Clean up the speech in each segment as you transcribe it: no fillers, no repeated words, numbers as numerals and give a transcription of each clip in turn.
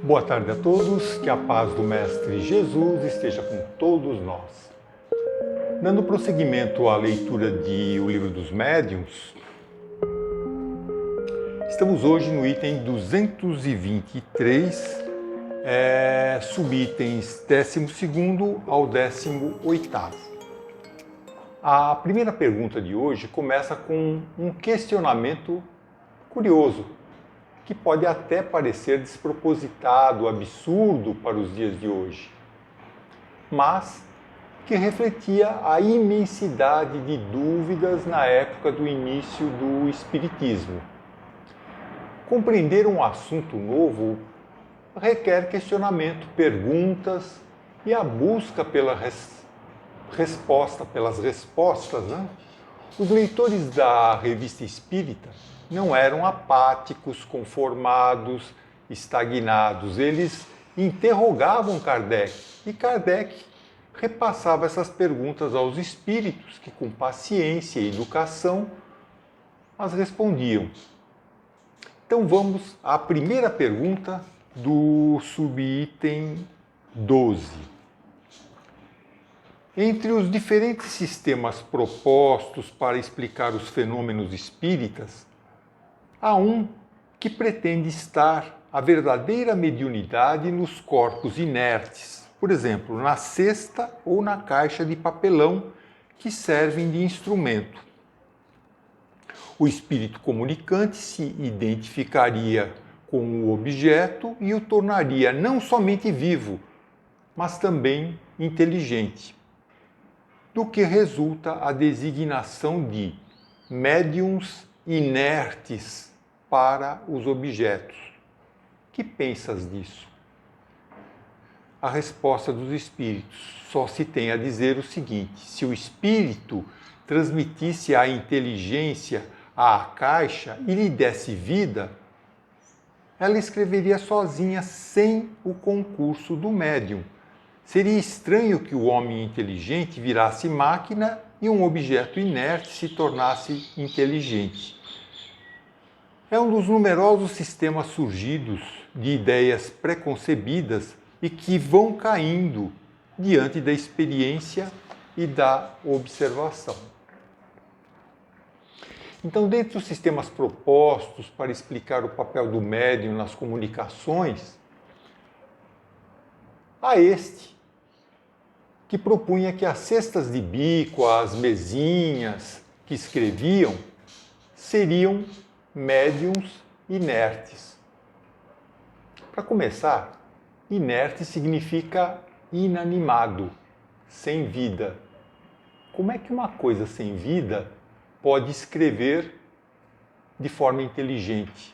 Boa tarde a todos, que a paz do Mestre Jesus esteja com todos nós. Dando prosseguimento à leitura de O Livro dos Médiuns, estamos hoje no item 223, subitens 12º ao 18º. A primeira pergunta de hoje começa com um questionamento curioso, que pode até parecer despropositado, absurdo para os dias de hoje, mas que refletia a imensidade de dúvidas na época do início do Espiritismo. Compreender um assunto novo requer questionamento, perguntas e a busca pela pelas respostas. Os leitores da Revista Espírita não eram apáticos, conformados, estagnados. Eles interrogavam Kardec e Kardec repassava essas perguntas aos espíritos que, com paciência e educação, as respondiam. Então vamos à primeira pergunta do subitem 12. Entre os diferentes sistemas propostos para explicar os fenômenos espíritas, há um que pretende estar a verdadeira mediunidade nos corpos inertes, por exemplo, na cesta ou na caixa de papelão que servem de instrumento. O espírito comunicante se identificaria com o objeto e o tornaria não somente vivo, mas também inteligente, do que resulta a designação de médiuns inertes para os objetos. Que pensas disso? A resposta dos espíritos só se tem a dizer o seguinte: se o espírito transmitisse a inteligência à caixa e lhe desse vida, ela escreveria sozinha, sem o concurso do médium. Seria estranho que o homem inteligente virasse máquina e um objeto inerte se tornasse inteligente. É um dos numerosos sistemas surgidos de ideias preconcebidas e que vão caindo diante da experiência e da observação. Então, dentre os sistemas propostos para explicar o papel do médium nas comunicações, há este, que propunha que as cestas de bico, as mesinhas que escreviam, seriam médiuns inertes. Para começar, inerte significa inanimado, sem vida. Como é que uma coisa sem vida pode escrever de forma inteligente?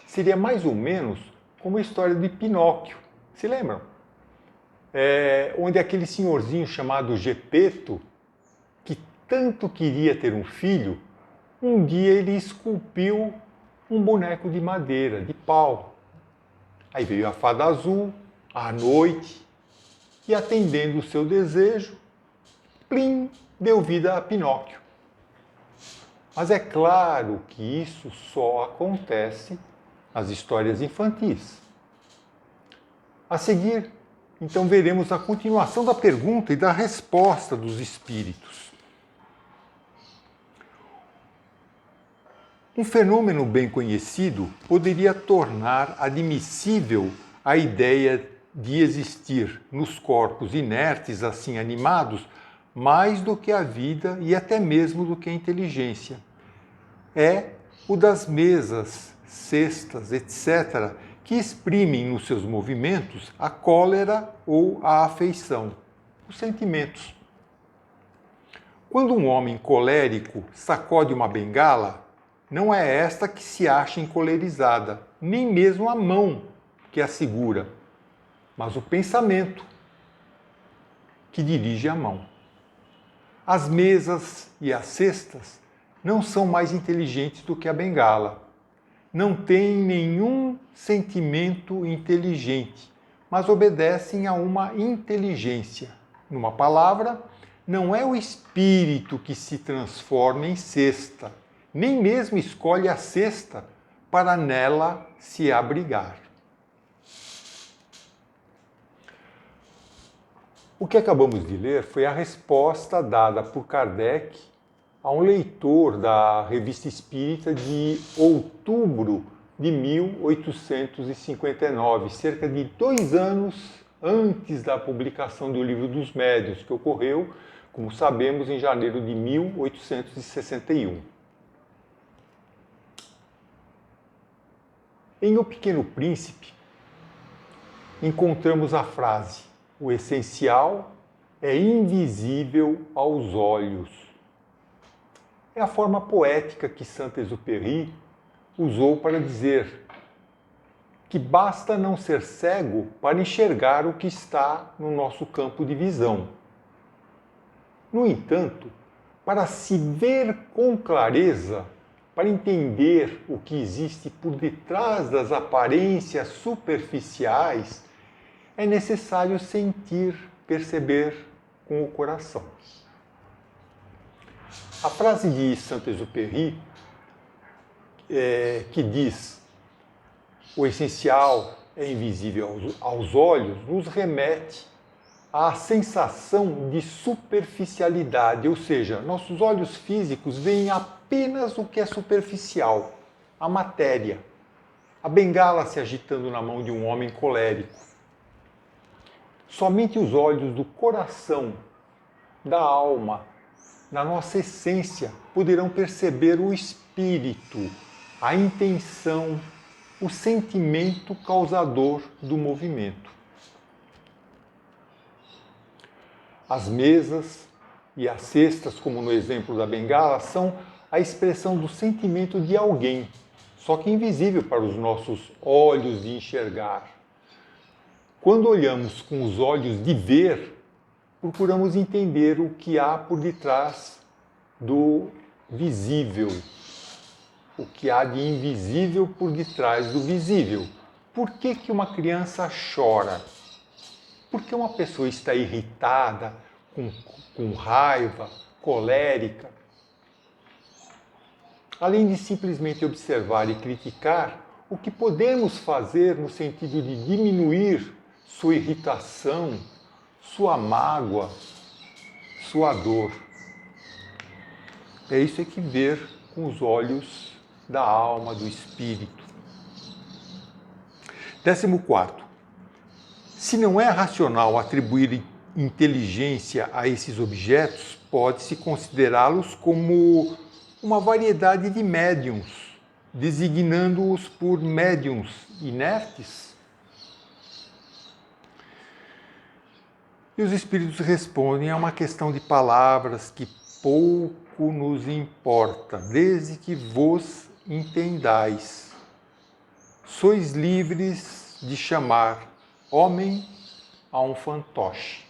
Seria mais ou menos como a história de Pinóquio. Se lembram? Onde aquele senhorzinho chamado Gepeto, que tanto queria ter um filho, um dia ele esculpiu um boneco de madeira, de pau. Aí veio a fada azul, à noite, e atendendo o seu desejo, plim, deu vida a Pinóquio. Mas é claro que isso só acontece nas histórias infantis. A seguir, então veremos a continuação da pergunta e da resposta dos espíritos. Um fenômeno bem conhecido poderia tornar admissível a ideia de existir nos corpos inertes assim animados mais do que a vida e até mesmo do que a inteligência. É o das mesas, cestas, etc., que exprimem nos seus movimentos a cólera ou a afeição, os sentimentos. Quando um homem colérico sacode uma bengala, não é esta que se acha encolerizada, nem mesmo a mão que a segura, mas o pensamento que dirige a mão. As mesas e as cestas não são mais inteligentes do que a bengala. Não têm nenhum sentimento inteligente, mas obedecem a uma inteligência. Numa palavra, não é o espírito que se transforma em cesta, nem mesmo escolhe a cesta para nela se abrigar. O que acabamos de ler foi a resposta dada por Kardec a um leitor da Revista Espírita de outubro de 1859, cerca de 2 anos antes da publicação do Livro dos Médiuns, que ocorreu, como sabemos, em janeiro de 1861. Em O Pequeno Príncipe, encontramos a frase: o essencial é invisível aos olhos. É a forma poética que Saint-Exupéry usou para dizer que basta não ser cego para enxergar o que está no nosso campo de visão. No entanto, para se ver com clareza, para entender o que existe por detrás das aparências superficiais, é necessário sentir, perceber com o coração. A frase de Saint-Exupéry, que diz: o essencial é invisível aos olhos, nos remete à sensação de superficialidade, ou seja, nossos olhos físicos veem apenas o que é superficial, a matéria, a bengala se agitando na mão de um homem colérico. Somente os olhos do coração, da alma, da nossa essência, poderão perceber o espírito, a intenção, o sentimento causador do movimento. As mesas e as cestas, como no exemplo da bengala, são a expressão do sentimento de alguém, só que invisível para os nossos olhos de enxergar. Quando olhamos com os olhos de ver, procuramos entender o que há por detrás do visível, o que há de invisível por detrás do visível. Por que uma criança chora? Por que uma pessoa está irritada, com raiva, colérica? Além de simplesmente observar e criticar, o que podemos fazer no sentido de diminuir sua irritação, sua mágoa, sua dor? É isso que ver com os olhos da alma, do espírito. 14º. Se não é racional atribuir inteligência a esses objetos, pode-se considerá-los como uma variedade de médiuns, designando-os por médiuns inertes. E os espíritos respondem a uma questão de palavras que pouco nos importa, desde que vos entendais. Sois livres de chamar homem a um fantoche.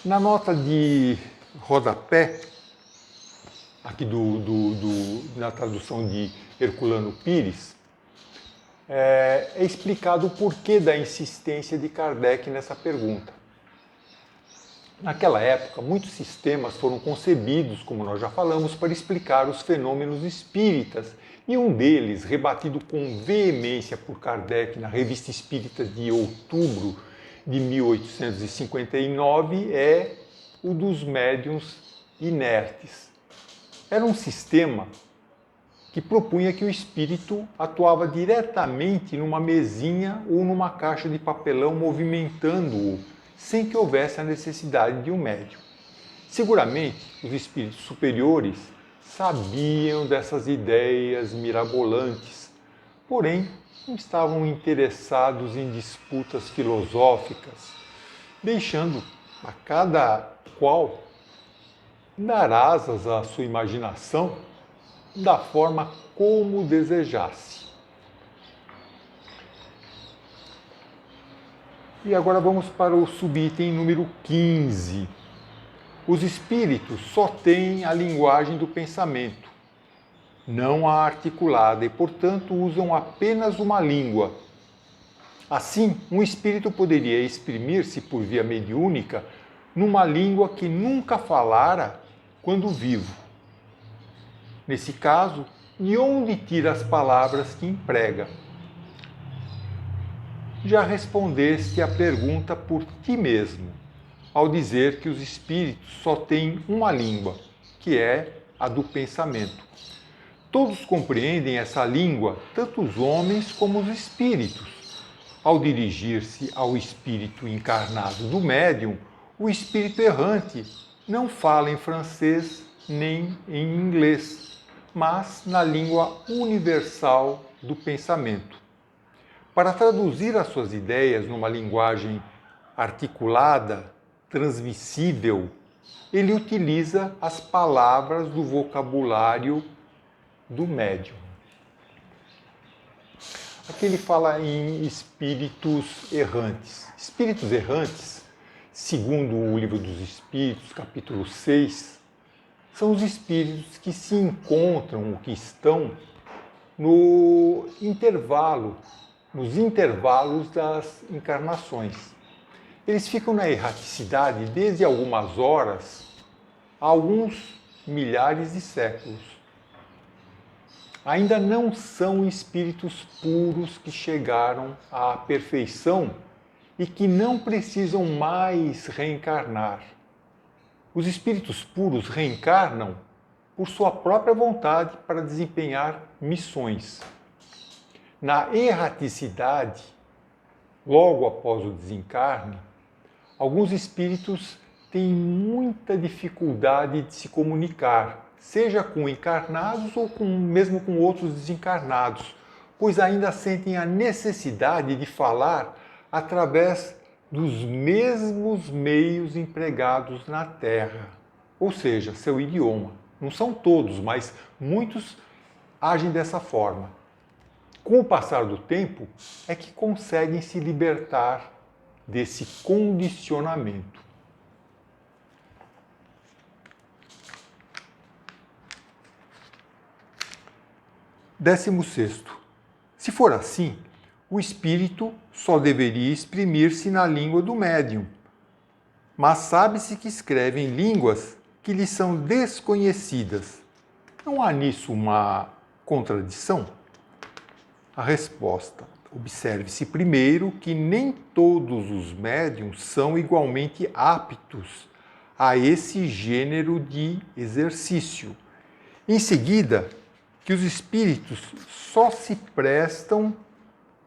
Na nota de rodapé, aqui na tradução de Herculano Pires, é explicado o porquê da insistência de Kardec nessa pergunta. Naquela época, muitos sistemas foram concebidos, como nós já falamos, para explicar os fenômenos espíritas, e um deles, rebatido com veemência por Kardec na Revista Espírita de outubro de 1859, é o dos médiuns inertes. Era um sistema que propunha que o espírito atuava diretamente numa mesinha ou numa caixa de papelão, movimentando-o, sem que houvesse a necessidade de um médium. Seguramente, os espíritos superiores sabiam dessas ideias mirabolantes, porém não estavam interessados em disputas filosóficas, deixando a cada qual dar asas à sua imaginação da forma como desejasse. E agora vamos para o subitem número 15. Os espíritos só têm a linguagem do pensamento, não a articulada, e, portanto, usam apenas uma língua. Assim, um espírito poderia exprimir-se por via mediúnica numa língua que nunca falara quando vivo. Nesse caso, de onde tira as palavras que emprega? já respondeste a pergunta por ti mesmo, ao dizer que os espíritos só têm uma língua, que é a do pensamento. Todos compreendem essa língua, tanto os homens como os espíritos. Ao dirigir-se ao espírito encarnado do médium, o espírito errante não fala em francês nem em inglês, mas na língua universal do pensamento. Para traduzir as suas ideias numa linguagem articulada, transmissível, ele utiliza as palavras do vocabulário do médium. Aqui ele fala em espíritos errantes. Espíritos errantes, segundo o Livro dos Espíritos, capítulo 6, são os espíritos que se encontram, ou que estão nos intervalos das encarnações. Eles ficam na erraticidade desde algumas horas a alguns milhares de séculos. Ainda não são espíritos puros que chegaram à perfeição e que não precisam mais reencarnar. Os espíritos puros reencarnam por sua própria vontade para desempenhar missões. Na erraticidade, logo após o desencarne, alguns espíritos têm muita dificuldade de se comunicar, seja com encarnados ou mesmo com outros desencarnados, pois ainda sentem a necessidade de falar através dos mesmos meios empregados na Terra, ou seja, seu idioma. Não são todos, mas muitos agem dessa forma. Com o passar do tempo, é que conseguem se libertar desse condicionamento. Décimo sexto. Se for assim, o espírito só deveria exprimir-se na língua do médium, mas sabe-se que escreve em línguas que lhe são desconhecidas. Não há nisso uma contradição? A resposta: observe-se primeiro que nem todos os médiuns são igualmente aptos a esse gênero de exercício. Em seguida, que os espíritos só se prestam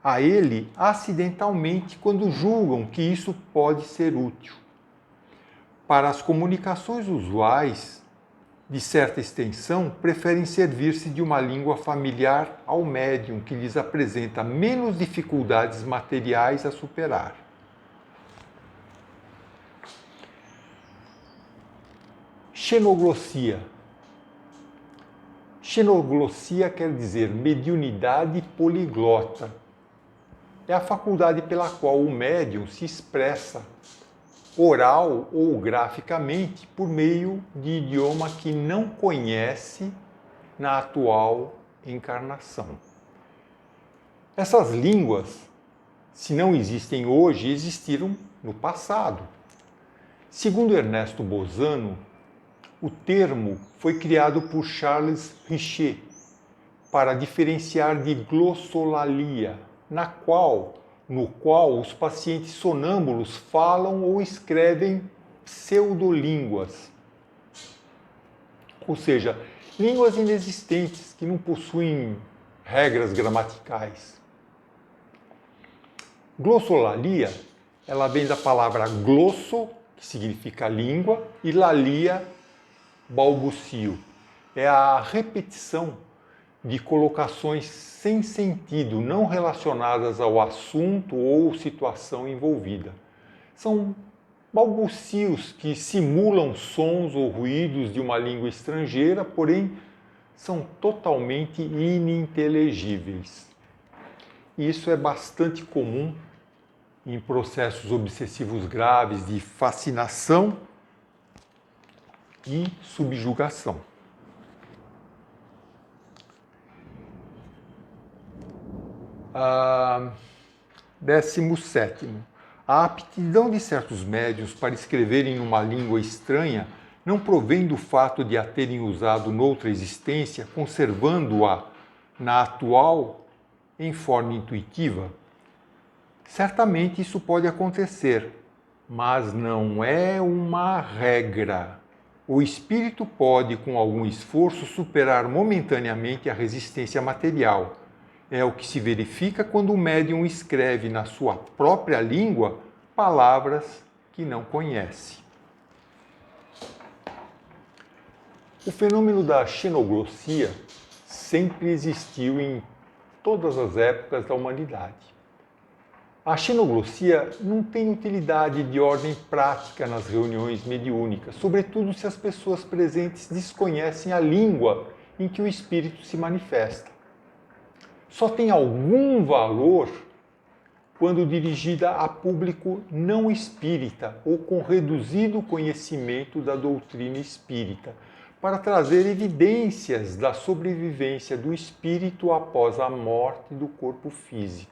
a ele acidentalmente quando julgam que isso pode ser útil. Para as comunicações usuais, de certa extensão, preferem servir-se de uma língua familiar ao médium, que lhes apresenta menos dificuldades materiais a superar. Xenoglossia. Xenoglossia quer dizer mediunidade poliglota. É a faculdade pela qual o médium se expressa, oral ou graficamente, por meio de idioma que não conhece na atual encarnação. Essas línguas, se não existem hoje, existiram no passado. Segundo Ernesto Bozano, o termo foi criado por Charles Richer para diferenciar de glossolalia, no qual os pacientes sonâmbulos falam ou escrevem pseudolínguas, ou seja, línguas inexistentes que não possuem regras gramaticais. Glossolalia, ela vem da palavra glosso, que significa língua, e lalia, balbucio. É a repetição de colocações sem sentido, não relacionadas ao assunto ou situação envolvida. São balbucios que simulam sons ou ruídos de uma língua estrangeira, porém são totalmente ininteligíveis. Isso é bastante comum em processos obsessivos graves de fascinação e subjugação. Décimo sétimo. A aptidão de certos médiuns para escreverem numa língua estranha não provém do fato de a terem usado noutra existência, conservando-a na atual em forma intuitiva. Certamente isso pode acontecer, mas não é uma regra. O espírito pode, com algum esforço, superar momentaneamente a resistência material. É o que se verifica quando o médium escreve na sua própria língua palavras que não conhece. O fenômeno da xenoglossia sempre existiu em todas as épocas da humanidade. A xenoglossia não tem utilidade de ordem prática nas reuniões mediúnicas, sobretudo se as pessoas presentes desconhecem a língua em que o espírito se manifesta. Só tem algum valor quando dirigida a público não espírita ou com reduzido conhecimento da doutrina espírita, para trazer evidências da sobrevivência do espírito após a morte do corpo físico.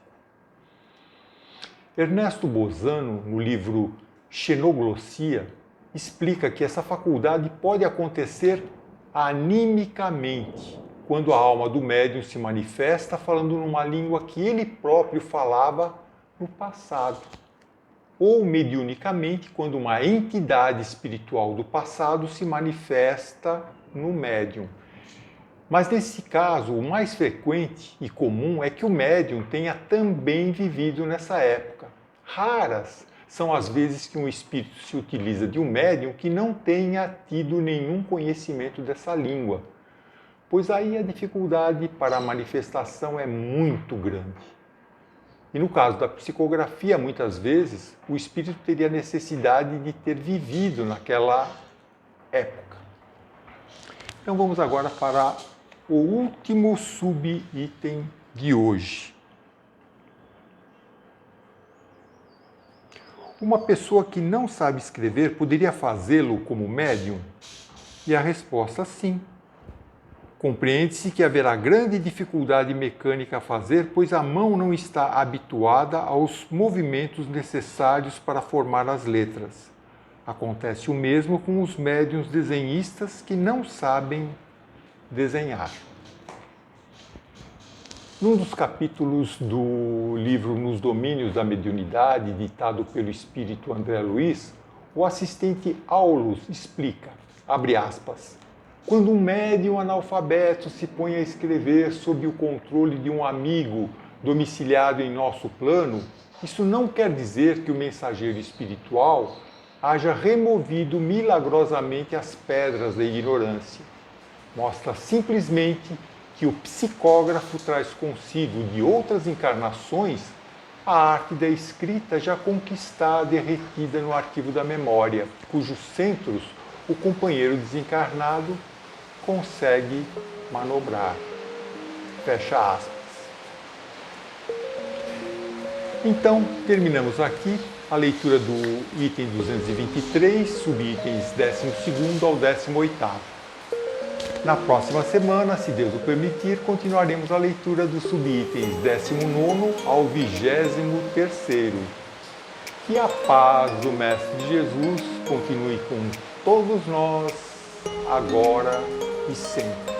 Ernesto Bozano, no livro Xenoglossia, explica que essa faculdade pode acontecer animicamente, quando a alma do médium se manifesta falando numa língua que ele próprio falava no passado, ou mediunicamente, quando uma entidade espiritual do passado se manifesta no médium. Mas nesse caso, o mais frequente e comum é que o médium tenha também vivido nessa época. Raras são as vezes que um espírito se utiliza de um médium que não tenha tido nenhum conhecimento dessa língua, pois aí a dificuldade para a manifestação é muito grande. E no caso da psicografia, muitas vezes, o espírito teria necessidade de ter vivido naquela época. Então vamos agora para o último subitem de hoje. Uma pessoa que não sabe escrever poderia fazê-lo como médium? E a resposta sim. Compreende-se que haverá grande dificuldade mecânica a fazer, pois a mão não está habituada aos movimentos necessários para formar as letras. Acontece o mesmo com os médiuns desenhistas que não sabem desenhar. Num dos capítulos do livro Nos Domínios da Mediunidade, ditado pelo espírito André Luiz, o assistente Aulus explica, abre aspas, quando um médium analfabeto se põe a escrever sob o controle de um amigo domiciliado em nosso plano, isso não quer dizer que o mensageiro espiritual haja removido milagrosamente as pedras da ignorância. Mostra simplesmente que o psicógrafo traz consigo de outras encarnações a arte da escrita já conquistada e retida no arquivo da memória, cujos centros o companheiro desencarnado consegue manobrar. Fecha aspas. Então, terminamos aqui a leitura do item 223, subitens 12º ao 18º. Na próxima semana, se Deus o permitir, continuaremos a leitura dos subitens 19º ao 23º. Que a paz do Mestre Jesus continue com todos nós, agora e sempre.